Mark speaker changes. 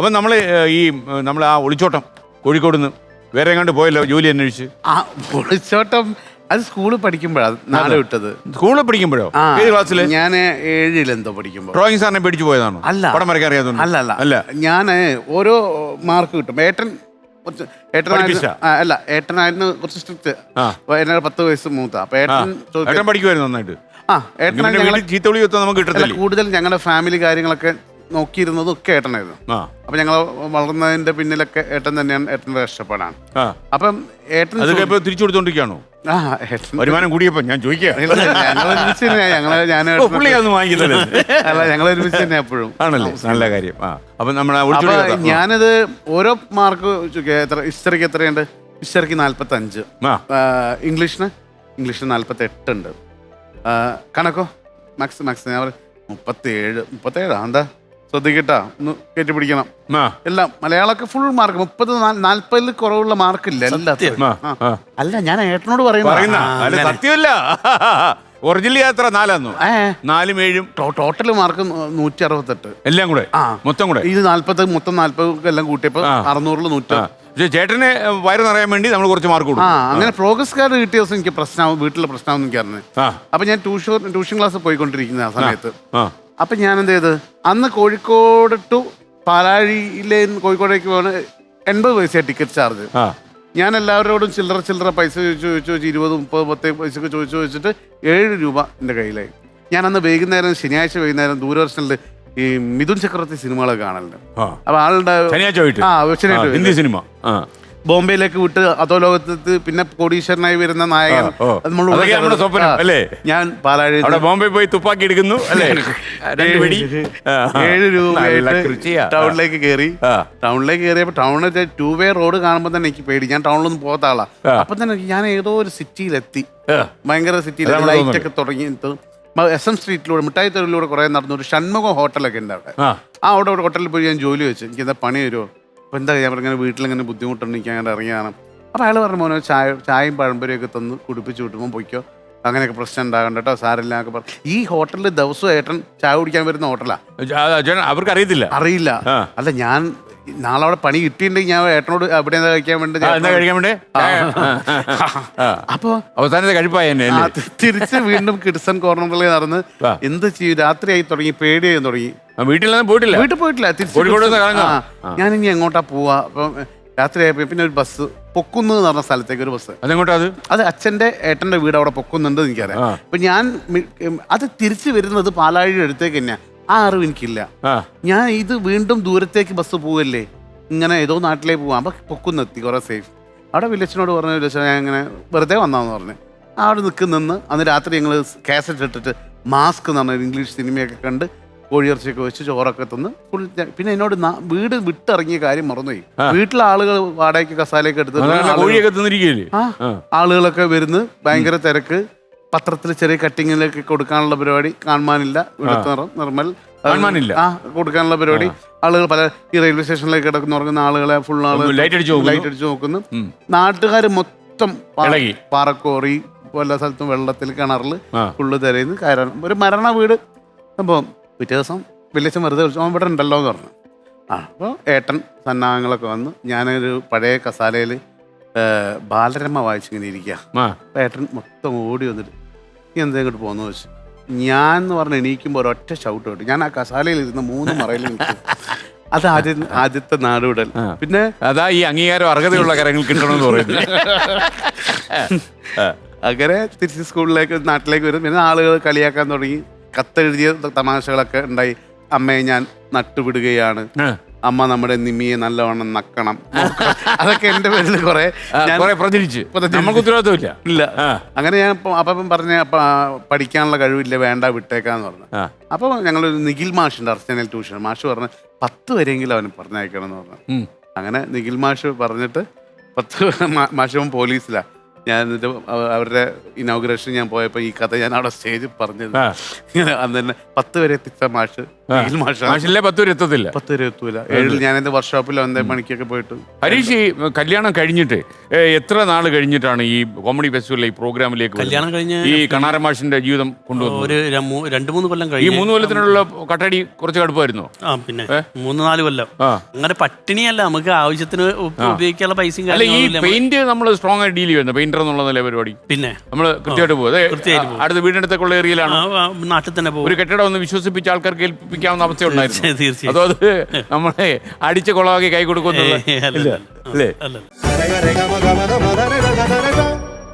Speaker 1: അപ്പം നമ്മൾ ഈ നമ്മൾ ആ ഒളിച്ചോട്ടം കോഴിക്കോട് നിന്ന് വേറെ എങ്ങാണ്ട് പോയല്ലോ ജോലി അന്വേഷിച്ച്.
Speaker 2: ആ ഒളിച്ചോട്ടം അത് സ്കൂളിൽ പഠിക്കുമ്പോഴാണ് നാട് വിട്ടത്.
Speaker 1: സ്കൂളിൽ പഠിക്കുമ്പോഴോ? ഏത് ക്ലാസ്സിൽ?
Speaker 2: ഞാൻ 7-ലെന്തോ പഠിക്കുമ്പോൾ.
Speaker 1: ഡ്രോയിങ് സാറിനെ പേടിച്ചു പോയതാണോ?
Speaker 2: അല്ല.
Speaker 1: പടം വരയ്ക്കാൻ അറിയാതുകൊണ്ട്?
Speaker 2: അല്ല. ഞാൻ ഓരോ മാർക്ക് കിട്ടും. ഏട്ടനായിരുന്നു കുറച്ച് സ്ട്രിക്റ്റ്. എന്നോട് 10 വയസ്സ് മൂത്ത. അപ്പൊ
Speaker 1: ഏട്ടൻ പഠിക്കുമായിരുന്നു നന്നായിട്ട്. ചീത്ത വിളി നമുക്ക് കിട്ടത്തില്ല.
Speaker 2: കൂടുതൽ ഞങ്ങളുടെ ഫാമിലി കാര്യങ്ങളൊക്കെ നോക്കിയിരുന്നതും ഒക്കെ ഏട്ടനായിരുന്നു. അപ്പൊ ഞങ്ങൾ വളർന്നതിന്റെ പിന്നിലൊക്കെ ഏട്ടൻ തന്നെയാണ്. ഏട്ടന്റെ കഷ്ടപ്പാടാണ്. അപ്പം ഏട്ടൻ
Speaker 1: തിരിച്ചു കൊടുത്തോണ്ടിരിക്കുകയാണോ? വരുമാനം കൂടിയപ്പോ ഞാൻ ചോദിക്കാം.
Speaker 2: ഞങ്ങൾ ഒരുമിച്ച് തന്നെ എപ്പോഴും
Speaker 1: ആണല്ലേ? നല്ല കാര്യം. അപ്പൊ
Speaker 2: ഞാനത് ഓരോ മാർക്ക് ഹിസ്റ്ററിക്ക് എത്രയുണ്ട്? ഹിസ്റ്ററിക്ക് 45, ഇംഗ്ലീഷിന് 48 ഉണ്ട്. കണക്കോ മാത്സ് ഞാൻ 37 എന്താ ശ്രദ്ധിക്കട്ടാ, ഒന്ന് കയറ്റിപ്പിടിക്കണം. എല്ലാം മലയാളമൊക്കെ ഫുൾ മാർക്ക് 30-40 കുറവുള്ള മാർക്കില്ല. അല്ല, ഞാൻ ഏട്ടനോട്
Speaker 1: പറയുന്ന സത്യമല്ല. ഒറിജിനൽ യാത്ര 4 4 7
Speaker 2: ടോട്ടൽ മാർക്ക് 168
Speaker 1: എല്ലാം കൂടെ മൊത്തം കൂടെ.
Speaker 2: ഇത് 40 എല്ലാം കൂട്ടിയപ്പോ 600-ൽ 100.
Speaker 1: ചേട്ടന് വയറ് നിറയാൻ വേണ്ടി നമ്മൾ കുറച്ച് മാർക്ക് കൊടുക്കും.
Speaker 2: അങ്ങനെ പ്രോഗ്രസ് കാർഡ് കിട്ടിയ ദിവസം എനിക്ക് പ്രശ്നമാവും, വീട്ടിലെ പ്രശ്നമാവും എനിക്ക് അറിഞ്ഞത്. അപ്പൊ ഞാൻ ട്യൂഷൻ ക്ലാസ് പോയിക്കൊണ്ടിരിക്കുന്ന ആ സമയത്ത് അപ്പൊ ഞാൻ എന്ത് ചെയ്ത്, അന്ന് കോഴിക്കോട് ടു പാലാഴിയിലെ കോഴിക്കോടേക്ക് പോകണ 80 പൈസ ടിക്കറ്റ് ചാർജ്. ഞാൻ എല്ലാവരോടും ചില്ലറ പൈസ ചോദിച്ചു 20-30 പൈസക്ക് ചോദിച്ചിട്ട് 7 രൂപ എൻ്റെ കയ്യിലായി. ഞാൻ അന്ന് വൈകുന്നേരം, ശനിയാഴ്ച വൈകുന്നേരം ദൂരദർശനിൽ ഈ മിഥുൻ ചക്രവർത്തി സിനിമകളൊക്കെ കാണലുണ്ട്. അപ്പൊ ആളുടെ
Speaker 1: ഹിന്ദി സിനിമ
Speaker 2: ബോംബെയിലേക്ക് വിട്ട് അതോ ലോകത്ത് പിന്നെ കോടീശ്വരനായി വരുന്ന നായകൻ. ഞാൻ പാലാഴി
Speaker 1: ബോംബെ പോയി തുപ്പാക്കി എടുക്കുന്നു.
Speaker 2: 7 രൂപ ടൗണിലേക്ക് കയറിയപ്പോ ടൗണിൽ 2-വേ റോഡ് കാണുമ്പോ തന്നെ എനിക്ക് പേടി. ഞാൻ ടൗണിലൊന്നും പോകാത്ത ആളാ. അപ്പൊ തന്നെ ഞാൻ ഏതോ ഒരു സിറ്റിയിലെത്തി. ഭയങ്കര സിറ്റിയിൽ ലൈറ്റ് ഒക്കെ തുടങ്ങി. SM സ്ട്രീറ്റിലൂടെ മിഠായി തെരുവിലൂടെ കുറെ നടന്നു. ഒരു ഷൺമുഖം ഹോട്ടലൊക്കെ ഉണ്ട് അവിടെ. അവിടെ ഹോട്ടലിൽ പോയി ഞാൻ ജോലി വെച്ചു. എനിക്ക് എന്താ പണി വരുമോ? അപ്പോൾ എന്താ ഞാൻ ഇങ്ങനെ വീട്ടിലിങ്ങനെ ബുദ്ധിമുട്ടുണ്ട്, എനിക്ക് അങ്ങനെ ഇറങ്ങിയാണ്. അപ്പോൾ അയാൾ പറഞ്ഞു, മോനോ ചായയും പഴംപൊരിയൊക്കെ തന്ന് കുടിപ്പിച്ച് വിട്ടുമ്പോൾ പോയിക്കോ, അങ്ങനെയൊക്കെ പ്രശ്നം ഉണ്ടാകണ്ട കേട്ടോ, സാരില്ല എന്നൊക്കെ പറഞ്ഞു. ഈ ഹോട്ടലിൽ ദിവസവും ഏട്ടൻ ചായ കുടിക്കാൻ വരുന്ന ഹോട്ടലാ.
Speaker 1: അവർക്ക്
Speaker 2: അറിയില്ല. അല്ല, ഞാൻ നാളെ അവിടെ പണി കിട്ടിയിട്ടുണ്ടെങ്കിൽ ഞാൻ ഏട്ടനോട് അവിടെ എന്താ കഴിക്കാൻ വേണ്ടി. അപ്പൊ
Speaker 1: അവസാനത്തെ കഴിപ്പായ
Speaker 2: തിരിച്ച് വീണ്ടും കിഡ്സൺ കോർണറിൽ നടന്ന് എന്ത് ചെയ്യും, രാത്രിയായി തുടങ്ങി, പേടിയായി തുടങ്ങി. വീട്ടിൽ പോയിട്ടില്ല. ഞാൻ ഇനി എങ്ങോട്ടാ പോവാ? അപ്പം രാത്രിയായപ്പോ പിന്നെ ഒരു ബസ് പൊക്കുന്നു എന്ന് പറഞ്ഞ സ്ഥലത്തേക്ക് ഒരു ബസ്. അത് ഏട്ടന്റെ വീട് അവിടെ പൊക്കുന്നുണ്ട് എനിക്കറിയാം. അപ്പൊ ഞാൻ അത് തിരിച്ചു വരുന്നത് പാലാഴിയുടെ അടുത്തേക്ക് തന്നെയാ. ആ അറിവ് എനിക്കില്ല. ഞാൻ ഇത് വീണ്ടും ദൂരത്തേക്ക് ബസ് പോവല്ലേ, ഇങ്ങനെ ഏതോ നാട്ടിലേക്ക് പോവാം. അപ്പൊ പൊക്കുന്നെത്തി കുറെ സേഫ്. അവിടെ വില്ലച്ചനോട് പറഞ്ഞു, വില്ലച്ച ഞാൻ ഇങ്ങനെ വെറുതെ വന്നാന്ന് പറഞ്ഞു. അവിടെ നിന്ന് അന്ന് രാത്രി ഞങ്ങൾ കാസറ്റ് ഇട്ടിട്ട് മാസ്ക് എന്ന് പറഞ്ഞ ഇംഗ്ലീഷ് സിനിമയൊക്കെ കണ്ട് കോഴിയിറച്ചിയൊക്കെ വെച്ച് ചോറൊക്കെ തന്ന് ഫുൾ. പിന്നെ എന്നോട് വീട് വിട്ടിറങ്ങിയ കാര്യം മറന്നുപോയി. വീട്ടിലെ ആളുകൾ വാടകയ്ക്ക് കസാലയൊക്കെ എടുത്ത് ആളുകളൊക്കെ വരുന്നു, ഭയങ്കര തിരക്ക്. പത്രത്തിൽ ചെറിയ കട്ടിങ്ങിലൊക്കെ കൊടുക്കാനുള്ള പരിപാടി. കാണാനില്ല, നിർമ്മൽ കൊടുക്കാനുള്ള പരിപാടി. ആളുകൾ പല ഈ റെയിൽവേ സ്റ്റേഷനിലേക്ക് കിടക്കുന്ന ഉറങ്ങുന്ന ആളുകളെ ഫുൾ ലൈറ്റ് അടിച്ച് നോക്കുന്നു. നാട്ടുകാർ മൊത്തം പാറക്കോറി എല്ലാ സ്ഥലത്തും വെള്ളത്തിൽ കിണറിൽ ഫുള്ള് തിരയുന്നു. കയറാൻ ഒരു മരണ വീട് സംഭവം. പിറ്റേ ദിവസം വലിയച്ഛൻ വെറുതെ വിളിച്ചു, അവൻ ഇവിടെ ഉണ്ടല്ലോ എന്ന് പറഞ്ഞു. അപ്പോൾ ഏട്ടൻ സന്നാഹങ്ങളൊക്കെ വന്ന് ഞാനൊരു പഴയ കസാലയിൽ ബാലരമ വായിച്ചിങ്ങനെ ഇരിക്കുക. അപ്പം ഏട്ടൻ മൊത്തം ഓടി വന്നിട്ട് നീ എന്താ ഇങ്ങോട്ട് പോകുന്നു വെച്ചു. ഞാൻ എന്ന് പറഞ്ഞ് എണീക്കുമ്പോൾ ഒരൊറ്റ ഷൗട്ട് കിട്ടും. ഞാൻ ആ കസാലയിൽ ഇരുന്ന് 3 മറയിൽ നിൽക്കും. അത് ആദ്യത്തെ നാടുവിടൽ. പിന്നെ
Speaker 1: അതാ ഈ അംഗീകാരം അർഹതയുള്ള കാര്യങ്ങൾ കിട്ടണമെന്ന് പറയുന്നത്.
Speaker 2: അങ്ങനെ തിരിച്ച് സ്കൂളിലേക്ക് നാട്ടിലേക്ക് വരും. പിന്നെ ആളുകൾ കളിയാക്കാൻ തുടങ്ങി. കത്തെഴുതിയ തമാശകളൊക്കെ ഉണ്ടായി. അമ്മയെ ഞാൻ നട്ടുവിടുകയാണ്, അമ്മ നമ്മുടെ നിമ്മിയെ നല്ലവണ്ണം നക്കണം, അതൊക്കെ എന്റെ പേരിൽ കുറെ ഇല്ല. അങ്ങനെ ഞാൻ അപ്പം പറഞ്ഞ പഠിക്കാനുള്ള കഴിവില്ല, വേണ്ട വിട്ടേക്കാന്ന് പറഞ്ഞു. അപ്പൊ ഞങ്ങളൊരു നിഖിൽ മാഷുണ്ട്, അർച്ചനൽ ട്യൂഷൻ മാഷ് പറഞ്ഞ് 10 വരെയെങ്കിലും അവന് പറഞ്ഞയക്കണം എന്ന് പറഞ്ഞു. അങ്ങനെ നിഖിൽ മാഷ് പറഞ്ഞിട്ട് 10 മാഷവും പോലീസിലാ. ഞാൻ എന്നിട്ട് അവരുടെ ഇനോഗ്രേഷൻ ഞാൻ പോയപ്പോൾ ഈ കഥ ഞാൻ അവിടെ സ്റ്റേജിൽ പറഞ്ഞത്. ഇങ്ങനെ അന്ന് തന്നെ 10 വരെ എത്തിച്ച മാഷ്
Speaker 1: മാഷിലെ 10 വരെ എത്തത്തില്ല.
Speaker 2: 10 വരെ എത്തൂല. 7 ഞാൻ എന്റെ വർക്ക്ഷോപ്പിൽ 9 മണിക്കൊക്കെ പോയിട്ട്.
Speaker 1: ഹരീഷ്, ഈ കല്യാണം കഴിഞ്ഞിട്ട് എത്ര നാൾ കഴിഞ്ഞിട്ടാണ് ഈ കോമഡി ഫെസ്റ്റിവലിലെ ഈ പ്രോഗ്രാമിലേക്ക്
Speaker 3: കല്യാണം കഴിഞ്ഞ്
Speaker 1: ഈ കണാര മാഷിന്റെ ജീവിതം കൊണ്ടുവന്നു?
Speaker 3: ഒരു 2-3 കൊല്ലം
Speaker 1: ഈ
Speaker 3: കഴിഞ്ഞു.
Speaker 1: 3 കൊല്ലത്തിനുള്ള കട്ടടി കുറച്ച് കടുപ്പായിരുന്നോ?
Speaker 3: പിന്നെ 3-4 കൊല്ലം അങ്ങനെ പട്ടിണിയല്ല, നമുക്ക് ആവശ്യത്തിന് ഉപയോഗിക്കാനുള്ള പൈസയും.
Speaker 1: അല്ല, ഈ പെയിന്റ് നമ്മൾ സ്ട്രോങ് ആയി ഡീൽ ചെയ്യുന്നു, പെയിന്റർ എന്നുള്ള നില പരിപാടി. പിന്നെ നമ്മൾ കൃത്യമായിട്ട് പോകും. അടുത്ത വീടിനടുത്തേക്കുള്ള ഏരിയയിലാണ്,
Speaker 3: നാട്ടിൽ തന്നെ പോകും.
Speaker 1: ഒരു കെട്ടിടം ഒന്ന് വിശ്വസിപ്പിച്ച് ആൾക്കാർക്ക് ഏൽപ്പിക്കാവുന്ന അവസ്ഥ ഉണ്ടായിരുന്നു.
Speaker 3: തീർച്ചയായും.
Speaker 1: അതോ അത് നമ്മളെ അടിച്ച് കൊളവാക്കി കൈ കൊടുക്കുന്നുള്ള
Speaker 3: അല്ലേ?